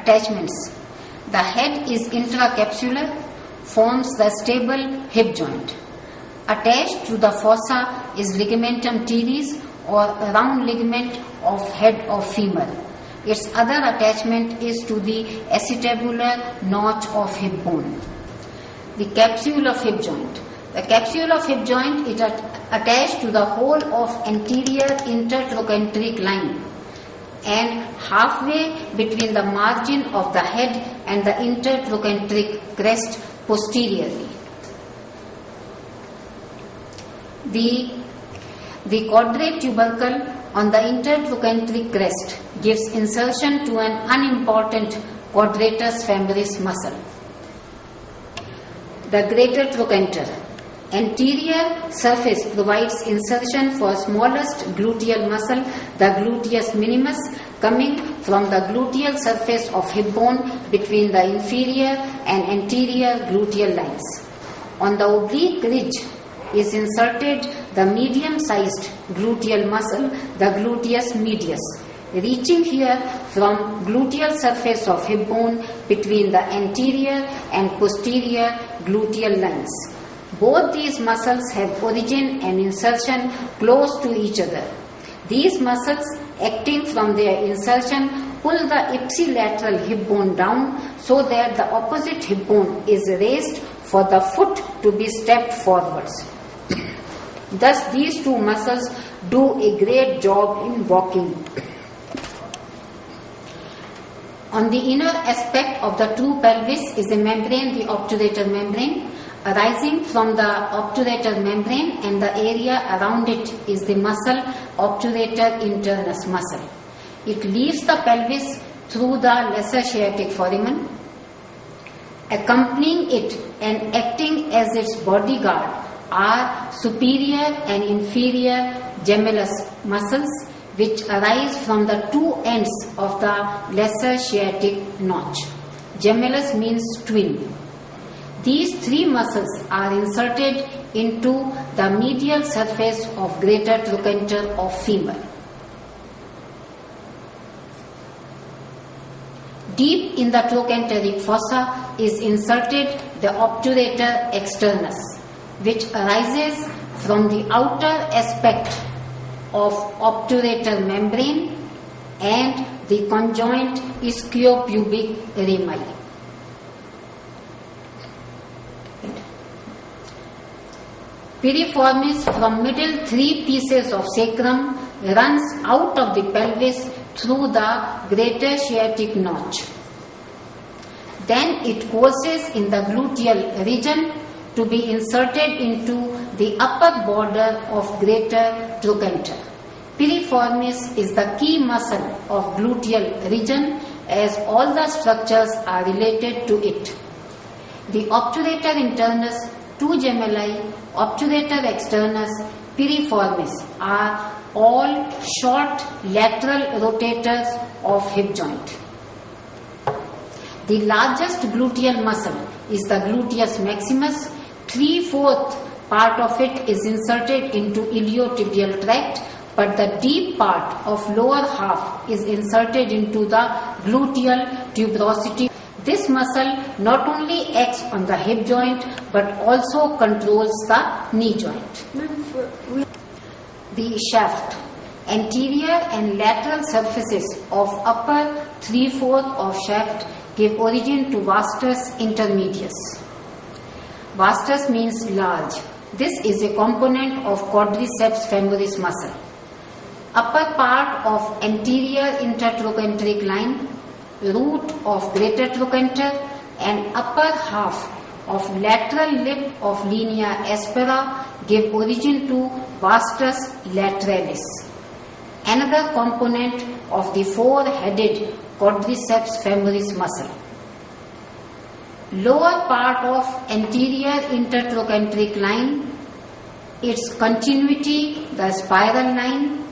attachments. The head is intracapsular, forms the stable hip joint. Attached to the fossa is ligamentum teres or round ligament of head of femur. Its other attachment is to the acetabular notch of hip bone. The capsule of hip joint. The capsule of hip joint is attached to the whole of anterior intertrochanteric line and halfway between the margin of the head and the intertrochanteric crest posteriorly. The quadrate tubercle on the intertrochanteric crest gives insertion to an unimportant quadratus femoris muscle. The greater trochanter. Anterior surface provides insertion for smallest gluteal muscle, the gluteus minimus, coming from the gluteal surface of hip bone between the inferior and anterior gluteal lines. On the oblique ridge is inserted the medium-sized gluteal muscle, the gluteus medius, reaching here from gluteal surface of hip bone between the anterior and posterior gluteal lines. Both these muscles have origin and insertion close to each other. These muscles, acting from their insertion, pull the ipsilateral hip bone down so that the opposite hip bone is raised for the foot to be stepped forwards. Thus, these two muscles do a great job in walking. On the inner aspect of the true pelvis is a membrane, the obturator membrane. Arising from the obturator membrane and the area around it is the muscle obturator internus muscle. It leaves the pelvis through the lesser sciatic foramen. Accompanying it and acting as its bodyguard are superior and inferior gemellus muscles, which arise from the two ends of the lesser sciatic notch. Gemellus means twin. These three muscles are inserted into the medial surface of greater trochanter of femur. Deep in the trochanteric fossa is inserted the obturator externus, which arises from the outer aspect of obturator membrane and the conjoint ischiopubic rami. Piriformis from middle three pieces of sacrum runs out of the pelvis through the greater sciatic notch. Then it courses in the gluteal region to be inserted into the upper border of greater trochanter. Piriformis is the key muscle of gluteal region as all the structures are related to it. The obturator internus, two gemelli, obturator externus, piriformis are all short lateral rotators of hip joint. The largest gluteal muscle is the gluteus maximus. 3/4 part of it is inserted into iliotibial tract, but the deep part of lower half is inserted into the gluteal tuberosity. This muscle not only acts on the hip joint but also controls the knee joint. The shaft. Anterior and lateral surfaces of upper 3/4 of shaft give origin to vastus intermedius. Vastus means large. This is a component of quadriceps femoris muscle. Upper part of anterior intertrochanteric line, root of greater trochanter, and upper half of lateral lip of linea aspera give origin to vastus lateralis, another component of the four-headed quadriceps femoris muscle. Lower part of anterior intertrochanteric line, its continuity, the spiral line,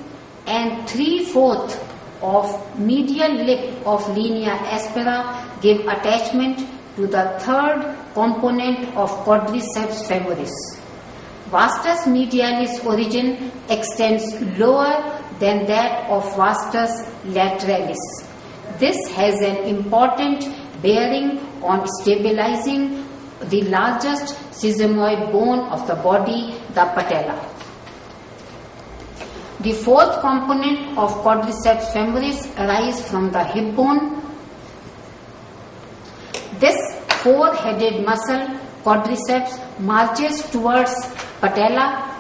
and 3/4 of medial lip of linea aspera give attachment to the third component of quadriceps femoris. Vastus medialis origin extends lower than that of vastus lateralis. This has an important bearing on stabilizing the largest sesamoid bone of the body, the patella. The fourth component of quadriceps femoris arises from the hip bone. This four-headed muscle, quadriceps, marches towards patella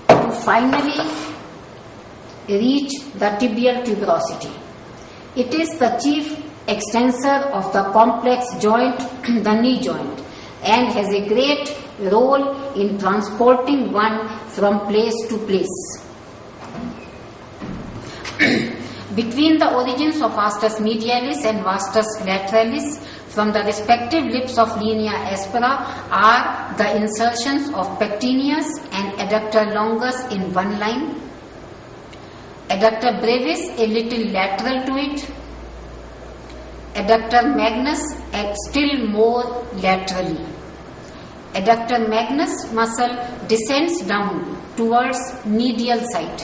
to finally reach the tibial tuberosity. It is the chief extensor of the complex joint, the knee joint, and has a great role in transporting one from place to place. Between the origins of vastus medialis and vastus lateralis, from the respective lips of linea aspera, are the insertions of pectineus and adductor longus in one line, adductor brevis a little lateral to it, adductor magnus still more laterally. Adductor magnus muscle descends down towards medial side.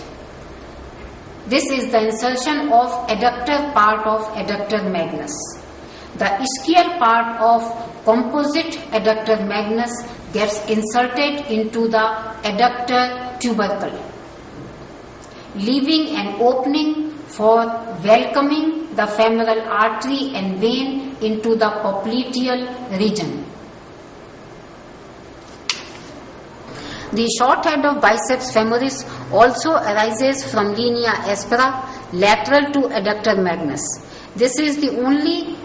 This is the insertion of adductor part of adductor magnus. The ischial part of composite adductor magnus gets inserted into the adductor tubercle, leaving an opening for welcoming the femoral artery and vein into the popliteal region. The short head of biceps femoris also arises from linea aspera lateral to adductor magnus. This is the only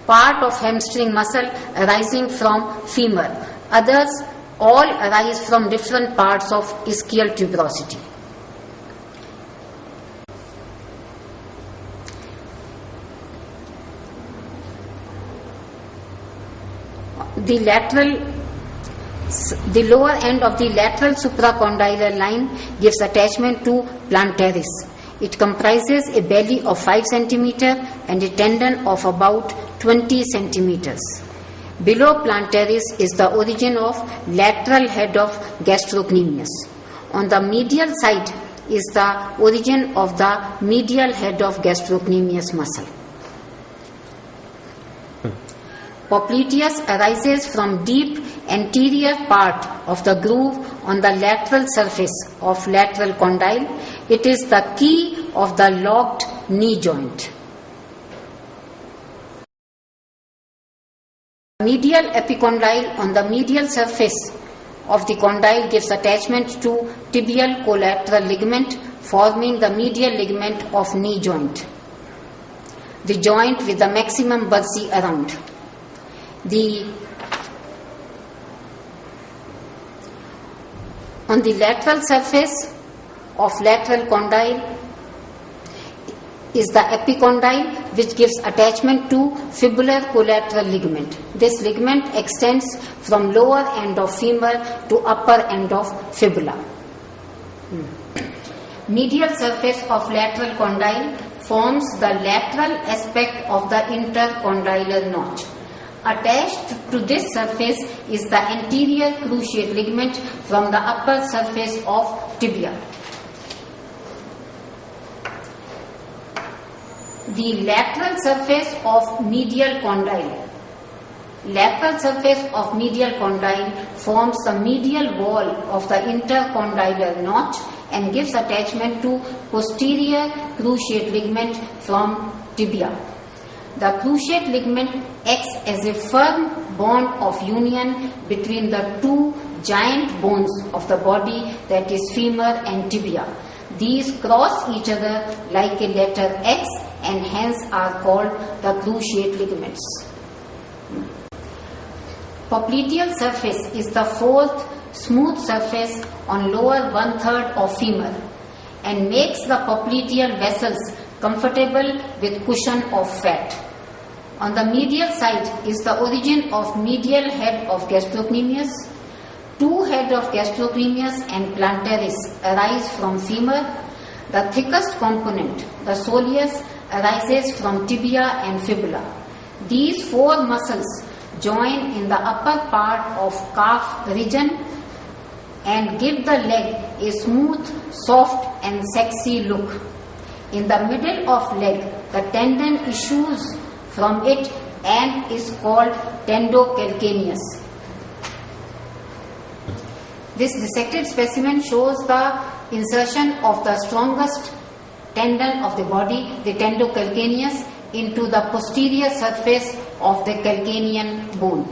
part of hamstring muscle arising from femur. Others all arise from different parts of ischial tuberosity. The lower end of the lateral supracondylar line gives attachment to plantaris. It comprises a belly of 5 cm and a tendon of about 20 cm. Below plantaris is the origin of lateral head of gastrocnemius. On the medial side is the origin of the medial head of gastrocnemius muscle. Popliteus arises from deep anterior part of the groove on the lateral surface of lateral condyle. It is the key of the locked knee joint. Medial epicondyle on the medial surface of the condyle gives attachment to tibial collateral ligament, forming the medial ligament of knee joint, the joint with the maximum bursae around. On the lateral surface of lateral condyle is the epicondyle, which gives attachment to fibular collateral ligament. This ligament extends from lower end of femur to upper end of fibula. Medial surface of lateral condyle forms the lateral aspect of the intercondylar notch. Attached to this surface is the anterior cruciate ligament from the upper surface of tibia. The lateral surface of medial condyle. Lateral surface of medial condyle forms the medial wall of the intercondylar notch and gives attachment to posterior cruciate ligament from tibia. The cruciate ligament acts as a firm bond of union between the two giant bones of the body, that is femur and tibia. These cross each other like a letter X and hence are called the cruciate ligaments. Popliteal surface is the fourth smooth surface on lower 1/3 of femur and makes the popliteal vessels comfortable with cushion of fat. On the medial side is the origin of medial head of gastrocnemius. Two head of gastrocnemius and plantaris arise from femur. The thickest component, the soleus, arises from tibia and fibula. These four muscles join in the upper part of calf region and give the leg a smooth, soft and sexy look. In the middle of leg the tendon issues from it and is called tendocalcaneus. This dissected specimen shows the insertion of the strongest tendon of the body, the tendocalcaneus, into the posterior surface of the calcanean bone.